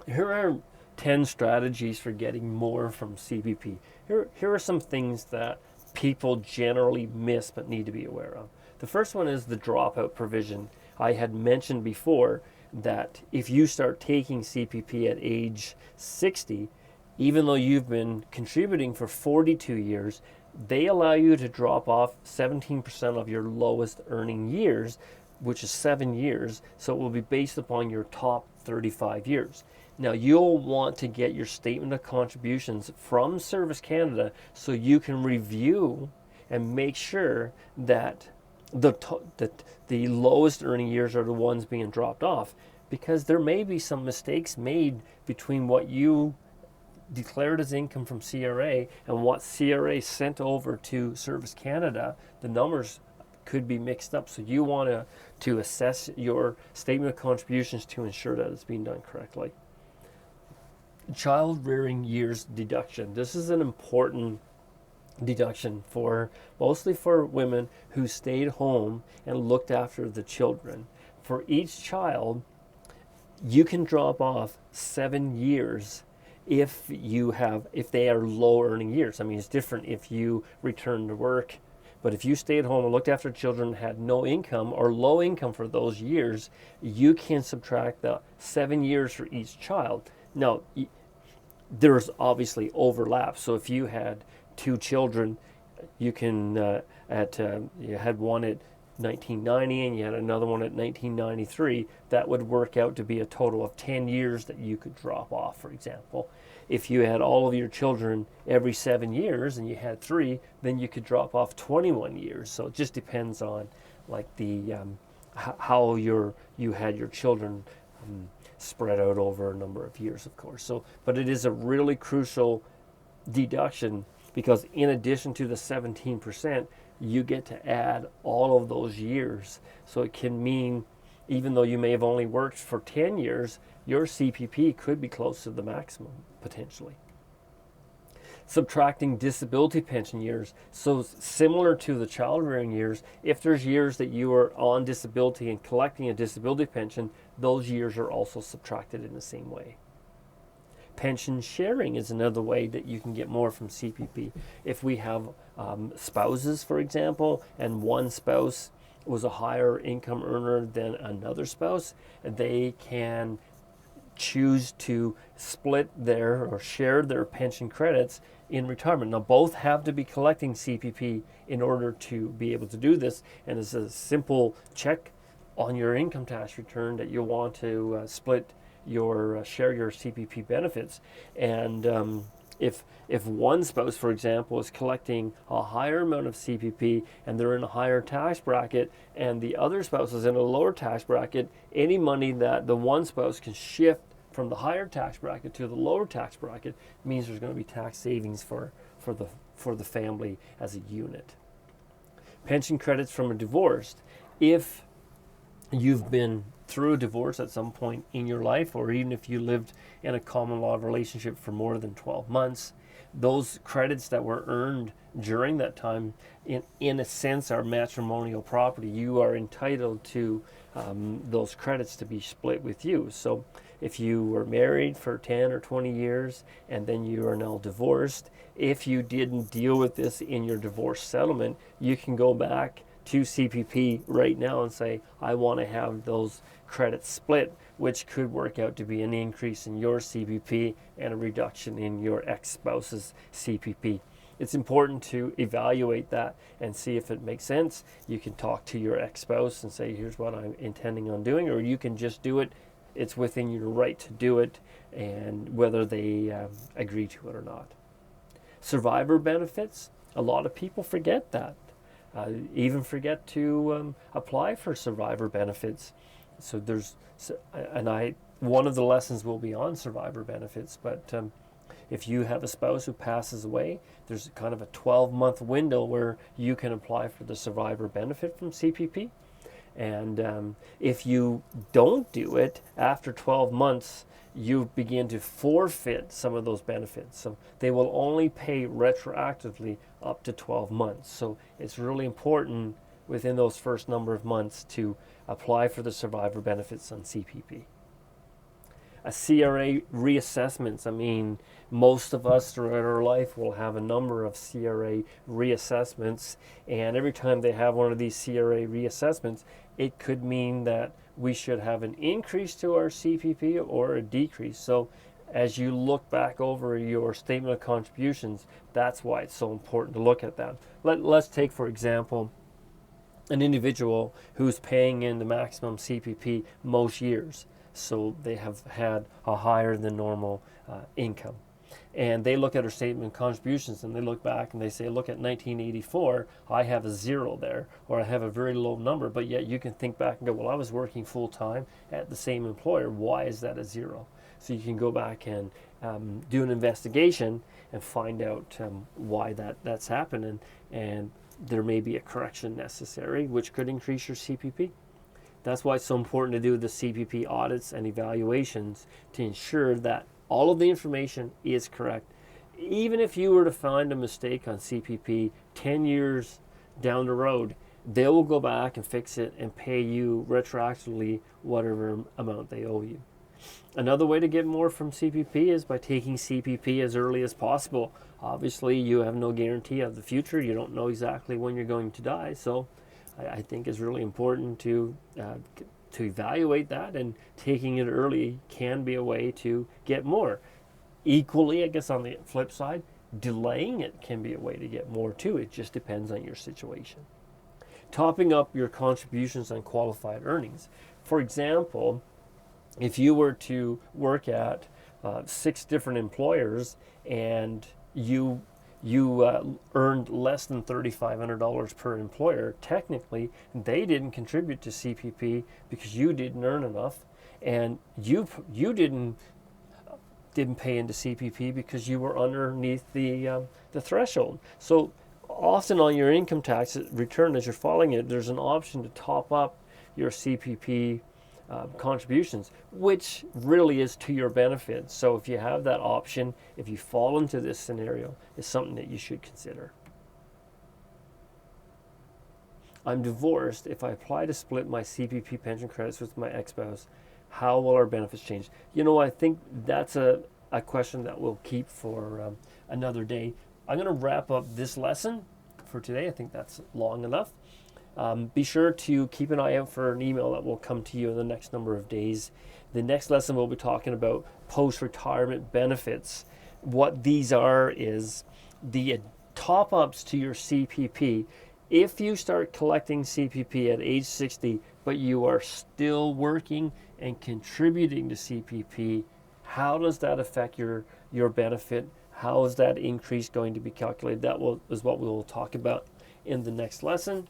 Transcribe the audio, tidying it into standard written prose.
Here are 10 strategies for getting more from CPP. Here are some things that people generally miss but need to be aware of. The first one is the dropout provision. I had mentioned before that if you start taking CPP at age 60, even though you've been contributing for 42 years, they allow you to drop off 17% of your lowest earning years, which is 7 years. So it will be based upon your top 35 years. Now, you'll want to get your statement of contributions from Service Canada so you can review and make sure that the lowest earning years are the ones being dropped off, because there may be some mistakes made between what you declared as income from CRA and what CRA sent over to Service Canada. The numbers could be mixed up, so you want to assess your statement of contributions to ensure that it's being done correctly. Child rearing years deduction. This is an important deduction for mostly for women who stayed home and looked after the children. For each child, you can drop off 7 years if they are low earning years. I mean, it's different if you return to work, but if you stayed home and looked after children, had no income or low income for those years, you can subtract the 7 years for each child. Now, there's obviously overlap. So if you had 2 children, you can you had one at 1990 and you had another one at 1993, that would work out to be a total of 10 years that you could drop off, for example. If you had all of your children every 7 years and you had 3, then you could drop off 21 years. So it just depends on like the how you had your children spread out over a number of years, of course. So, but it is a really crucial deduction, because in addition to the 17%, you get to add all of those years. So it can mean, even though you may have only worked for 10 years, your CPP could be close to the maximum, potentially. Subtracting disability pension years. So similar to the child rearing years, if there's years that you are on disability and collecting a disability pension, those years are also subtracted in the same way. Pension sharing is another way that you can get more from CPP. If we have spouses, for example, and one spouse was a higher income earner than another spouse, they can choose to split their or share their pension credits in retirement. Now, both have to be collecting CPP in order to be able to do this, and it's a simple check on your income tax return that you want to split your share your CPP benefits. And if one spouse, for example, is collecting a higher amount of CPP and they're in a higher tax bracket, and the other spouse is in a lower tax bracket, any money that the one spouse can shift from the higher tax bracket to the lower tax bracket means there's going to be tax savings for the family as a unit. Pension credits from a divorce. If you've been through a divorce at some point in your life, or even if you lived in a common law relationship for more than 12 months, those credits that were earned during that time, in a sense, are matrimonial property. You are entitled to those credits to be split with you. So if you were married for 10 or 20 years and then you are now divorced, if you didn't deal with this in your divorce settlement, you can go back to CPP right now and say, I want to have those credits split, which could work out to be an increase in your CPP and a reduction in your ex-spouse's CPP. It's important to evaluate that and see if it makes sense. You can talk to your ex-spouse and say, here's what I'm intending on doing, or you can just do it. It's within your right to do it, and whether they agree to it or not. Survivor benefits, a lot of people forget that. Even forget to apply for survivor benefits. So one of the lessons will be on survivor benefits, but if you have a spouse who passes away, there's kind of a 12-month window where you can apply for the survivor benefit from CPP. And if you don't do it after 12 months, you begin to forfeit some of those benefits. So they will only pay retroactively up to 12 months. So it's really important within those first number of months to apply for the survivor benefits on CPP. A CRA reassessments. I mean, most of us throughout our life will have a number of CRA reassessments, and every time they have one of these CRA reassessments, it could mean that we should have an increase to our CPP or a decrease. So as you look back over your statement of contributions, that's why it's so important to look at that. Let's take, for example, an individual who's paying in the maximum CPP most years. So they have had a higher than normal income. And they look at their statement of contributions and they look back and they say, look at 1984, I have a zero there, or I have a very low number, but yet you can think back and go, well, I was working full time at the same employer. Why is that a zero? So you can go back and do an investigation and find out why that's happened, and there may be a correction necessary, which could increase your CPP. That's why it's so important to do the CPP audits and evaluations to ensure that all of the information is correct. Even if you were to find a mistake on CPP 10 years down the road, they will go back and fix it and pay you retroactively whatever amount they owe you. Another way to get more from CPP is by taking CPP as early as possible. Obviously, you have no guarantee of the future. You don't know exactly when you're going to die. So I think it's really important to evaluate that, and taking it early can be a way to get more. Equally, I guess on the flip side, delaying it can be a way to get more too. It just depends on your situation. Topping up your contributions on qualified earnings. For example, if you were to work at 6 different employers and you earned less than $3,500 per employer, technically they didn't contribute to CPP because you didn't earn enough, and you didn't pay into CPP because you were underneath the threshold. So often on your income tax return, as you're filing it, there's an option to top up your CPP contributions, which really is to your benefit. So if you have that option, if you fall into this scenario, it's something that you should consider. I'm divorced. If I apply to split my CPP pension credits with my ex-spouse, how will our benefits change? I think that's a question that we'll keep for another day. I'm going to wrap up this lesson for today. I think that's long enough. Be sure to keep an eye out for an email that will come to you in the next number of days. The next lesson we'll be talking about post-retirement benefits. What these are is the top-ups to your CPP. If you start collecting CPP at age 60, but you are still working and contributing to CPP, how does that affect your benefit? How is that increase going to be calculated? That is what we will talk about in the next lesson.